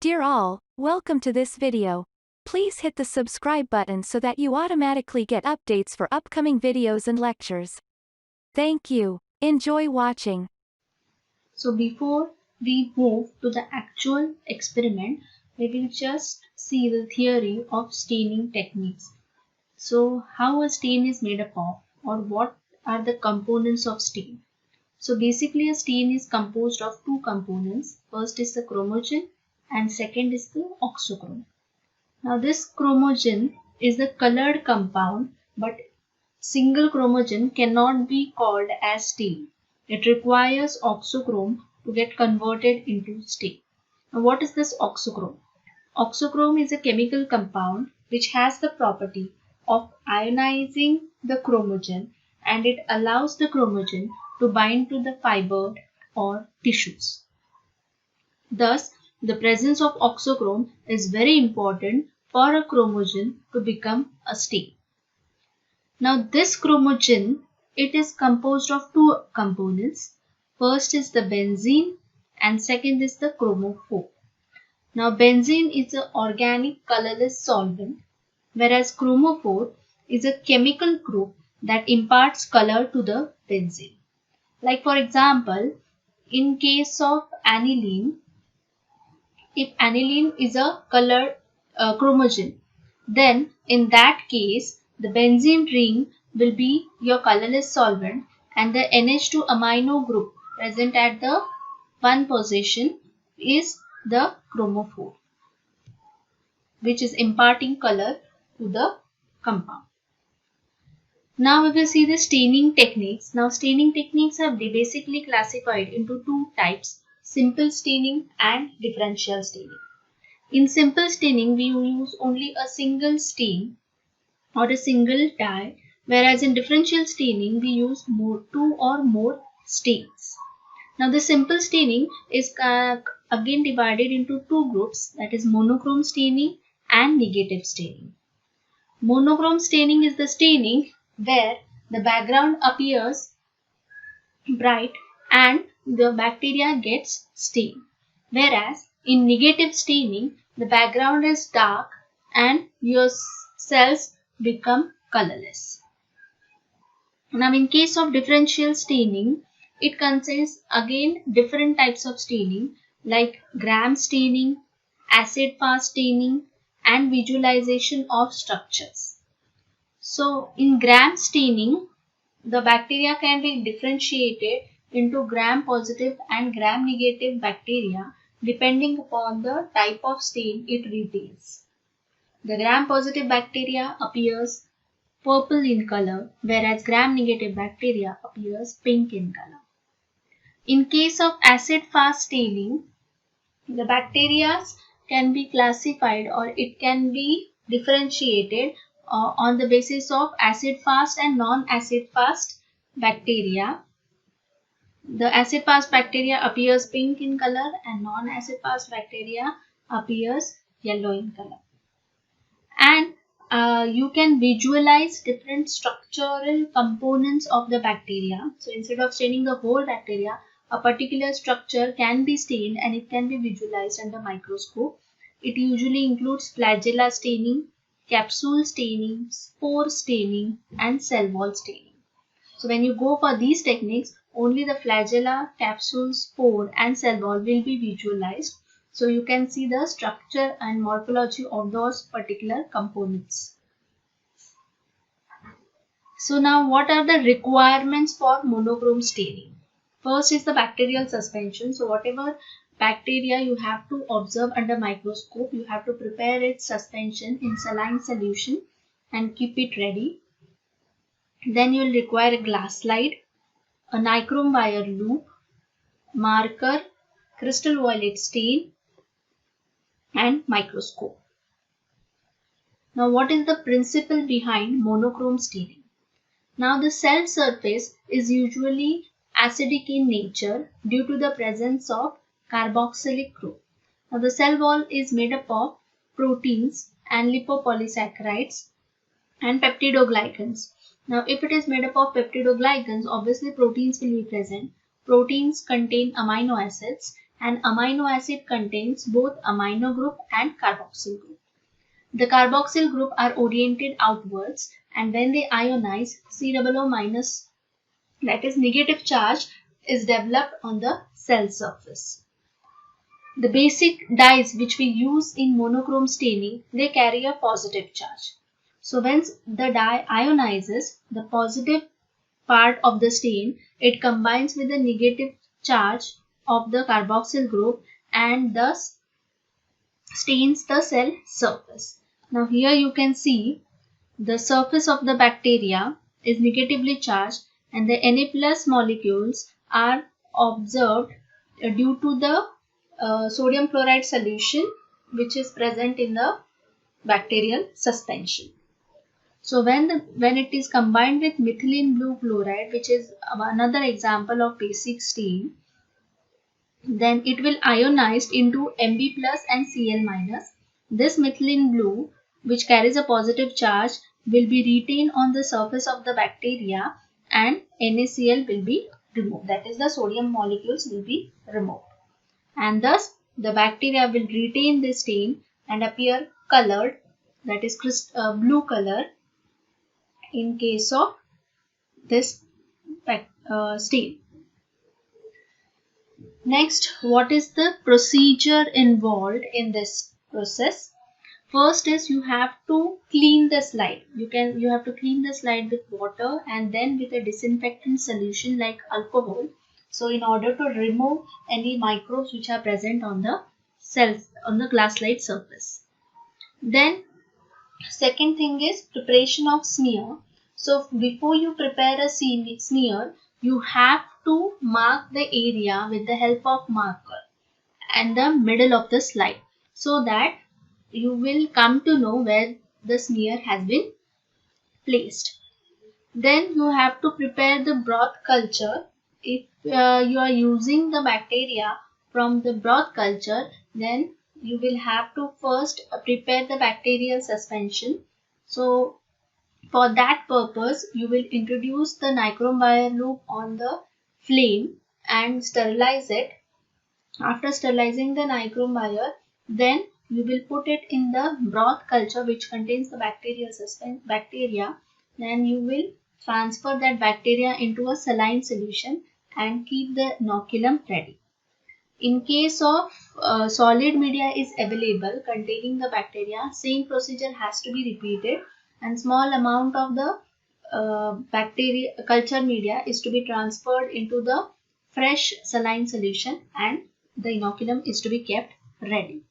Dear all, welcome to this video. Please hit the subscribe button so that you automatically get updates for upcoming videos and lectures. Thank you. Enjoy watching. So before we move to the actual experiment, we will just see the theory of staining techniques. So how a stain is made up of, or what are the components of stain. So basically a stain is composed of two components. First is the chromogen and second is the oxochrome. Now this chromogen is the colored compound, but single chromogen cannot be called as stain. It requires oxochrome to get converted into stain. Now what is this oxochrome? Oxochrome is a chemical compound which has the property of ionizing the chromogen, and it allows the chromogen to bind to the fiber or tissues. Thus, the presence of oxochrome is very important for a chromogen to become a stain. Now this chromogen, it is composed of two components. First is the benzene and second is the chromophore. Now benzene is an organic colorless solvent, whereas chromophore is a chemical group that imparts color to the benzene. Like for example, in case of aniline, if aniline is a colored chromogen, then in that case the benzene ring will be your colorless solvent and the NH2 amino group present at the 1 position is the chromophore, which is imparting color to the compound. Now we will see the staining techniques. Now staining techniques are basically classified into two types: simple staining and differential staining. In simple staining, we use only a single stain or a single dye, whereas in differential staining, we use two or more stains. Now the simple staining is again divided into two groups, that is monochrome staining and negative staining. Monochrome staining is the staining where the background appears bright and the bacteria gets stained, whereas in negative staining the background is dark and your cells become colorless. Now in case of differential staining, it contains again different types of staining like gram staining, acid-fast staining and visualization of structures. So in gram staining, the bacteria can be differentiated into gram-positive and gram-negative bacteria depending upon the type of stain it retains. The gram-positive bacteria appears purple in color, whereas gram-negative bacteria appears pink in color. In case of acid-fast staining, the bacteria can be classified or it can be differentiated on the basis of acid-fast and non-acid-fast bacteria. The acid-fast bacteria appears pink in color and non-acid-fast bacteria appears yellow in color. And you can visualize different structural components of the bacteria. So instead of staining the whole bacteria, a particular structure can be stained and it can be visualized under microscope. It usually includes flagella staining, capsule staining, spore staining and cell wall staining. So when you go for these techniques, only the flagella, capsule, spore and cell wall will be visualized. So you can see the structure and morphology of those particular components. So now what are the requirements for monochrome staining? First is the bacterial suspension. So whatever bacteria you have to observe under microscope, you have to prepare its suspension in saline solution and keep it ready. Then you will require a glass slide, a nichrome wire loop, marker, crystal violet stain and microscope. Now what is the principle behind monochrome staining? Now the cell surface is usually acidic in nature due to the presence of carboxylic group. Now the cell wall is made up of proteins and lipopolysaccharides and peptidoglycans. Now if it is made up of peptidoglycans, obviously proteins will be present. Proteins contain amino acids An amino acid contains both amino group and carboxyl group. The carboxyl group are oriented outwards, and when they ionize, COO minus, that is negative charge, is developed on the cell surface. The basic dyes which we use in monochrome staining, they carry a positive charge. So when the dye ionizes, the positive part of the stain, it combines with the negative charge of the carboxyl group and thus stains the cell surface. Now here you can see the surface of the bacteria is negatively charged and the Na plus molecules are observed due to the sodium chloride solution which is present in the bacterial suspension. So when it is combined with methylene blue chloride, which is another example of basic stain, then it will ionize into Mb plus and Cl minus. This methylene blue, which carries a positive charge, will be retained on the surface of the bacteria and NaCl will be removed. That is, the sodium molecules will be removed. And thus the bacteria will retain the stain and appear colored, that is blue color in case of this stain. Next, what is the procedure involved in this process? First is you have to clean the slide. You have to clean the slide with water and then with a disinfectant solution like alcohol. So in order to remove any microbes which are present on the cells on the glass slide surface. Then second thing is preparation of smear. So before you prepare a smear, you have to mark the area with the help of marker and the middle of the slide so that you will come to know where the smear has been placed. Then you have to prepare the broth culture. If you are using the bacteria from the broth culture, then you will have to first prepare the bacterial suspension. So for that purpose, you will introduce the nichrome wire loop on the flame and sterilize it. After sterilizing the nichrome wire, then you will put it in the broth culture which contains the bacteria. Then you will transfer that bacteria into a saline solution and keep the inoculum ready. In case of solid media is available containing the bacteria, same procedure has to be repeated and small amount of the bacteria culture media is to be transferred into the fresh saline solution and the inoculum is to be kept ready.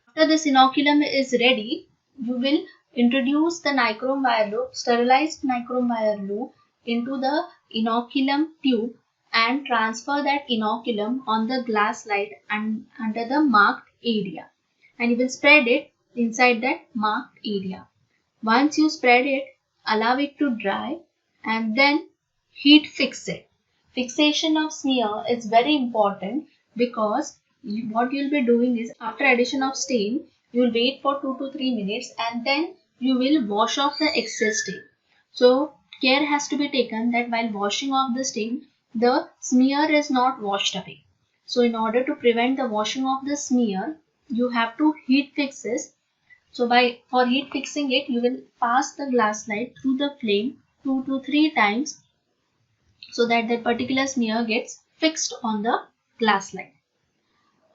After this inoculum is ready, you will introduce the nichrome wire loop, sterilized nichrome wire loop into the inoculum tube and transfer that inoculum on the glass slide and under the marked area, and you will spread it inside that marked area. Once you spread it, allow it to dry and then heat fix it. Fixation of smear is very important because what you will be doing is after addition of stain, you will wait for 2 to 3 minutes and then you will wash off the excess stain. So care has to be taken that while washing off the stain, the smear is not washed away. So in order to prevent the washing of the smear, you have to heat fix this. So for heat fixing it, you will pass the glass slide through the flame 2 to 3 times so that the particular smear gets fixed on the glass slide.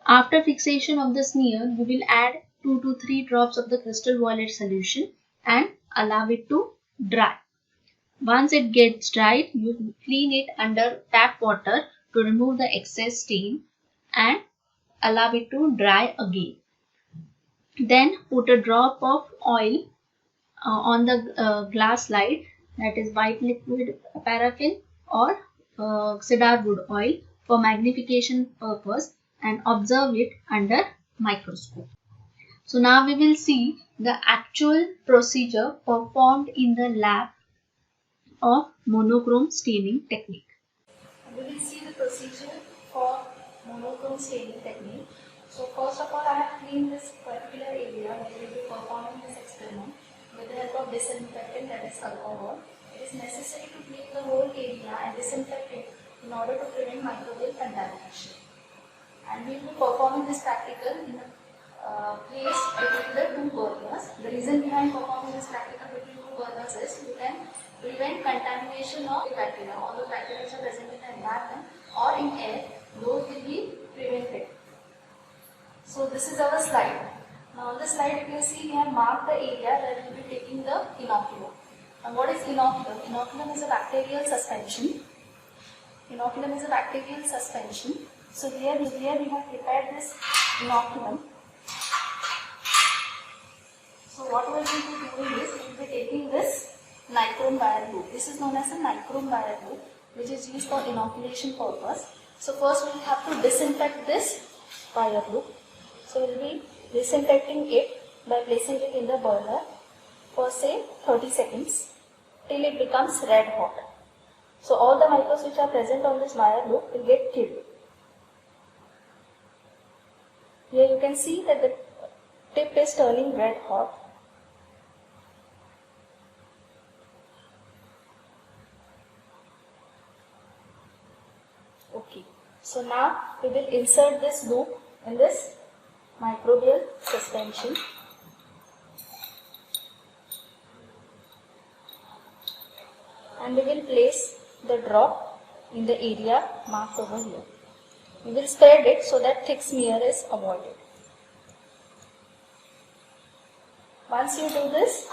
After fixation of the smear, you will add 2 to 3 drops of the crystal violet solution and allow it to dry. Once it gets dried, you clean it under tap water to remove the excess stain and allow it to dry again. Then put a drop of oil on the glass slide, that is white liquid paraffin or cedar wood oil for magnification purpose, and observe it under microscope. So now we will see the actual procedure performed in the lab of monochrome staining technique. We will see the procedure for monochrome staining technique. So first of all, I have cleaned this particular area where we will be performing this experiment with the help of disinfectant, that is alcohol. It is necessary to clean the whole area and disinfect it in order to prevent microbial contamination. And we will be performing this practical in a place between the two burners. The reason behind performing this practical between two burners is you can prevent contamination of bacteria. All the bacteria which are present in the environment or in air, those will be prevented. So this is our slide. Now on the slide you can see we have marked the area where we will be taking the inoculum. And what is inoculum? Inoculum is a bacterial suspension. Inoculum is a bacterial suspension. So here we have prepared this inoculum. So what we will be doing is we will be taking this nichrome wire loop. This is known as a nichrome wire loop, which is used for inoculation purpose. So first we will have to disinfect this wire loop. So we will be disinfecting it by placing it in the burner for say 30 seconds till it becomes red hot. So all the microbes which are present on this wire loop will get killed. Here you can see that the tip is turning red hot. Okay, so now we will insert this loop in this microbial suspension. And we will place the drop in the area marked over here. We will spread it so that thick smear is avoided. Once you do this,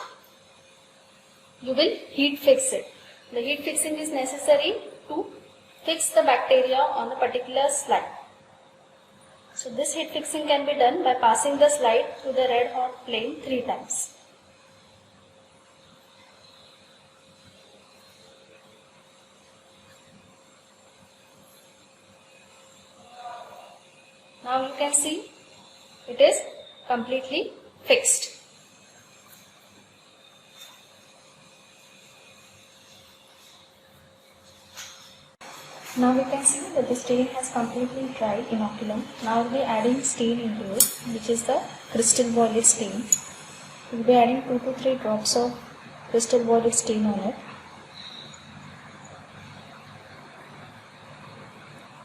you will heat fix it. The heat fixing is necessary to fix the bacteria on a particular slide. So this heat fixing can be done by passing the slide through the red hot flame 3 times. Now you can see it is completely fixed. Now we can see that the stain has completely dried inoculum. Now we will be adding stain into it, which is the crystal violet stain. We will be adding 2 to 3 drops of crystal violet stain on it.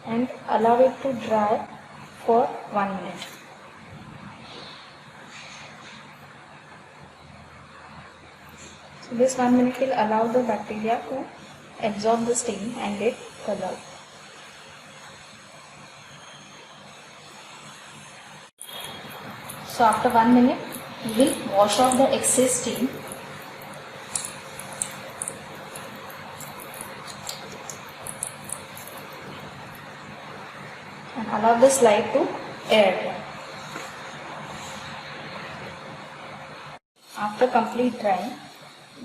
And allow it to dry for 1 minute. So this 1 minute will allow the bacteria to absorb the stain and get color. So after 1 minute, we will wash off the excess stain. And allow the slide to air dry. After complete drying,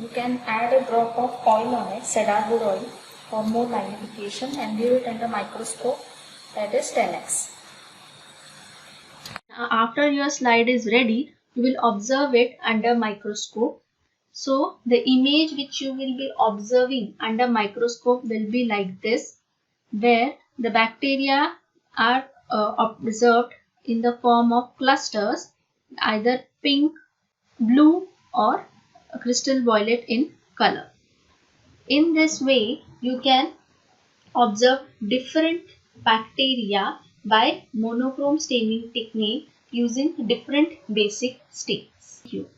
you can add a drop of oil on it, cedar wood oil, for more magnification and view it under microscope, that is 10x. After your slide is ready, you will observe it under microscope. So the image which you will be observing under microscope will be like this, where the bacteria are observed in the form of clusters, either pink, blue or crystal violet in color. In this way, you can observe different bacteria by monochrome staining technique using different basic stains. Thank you.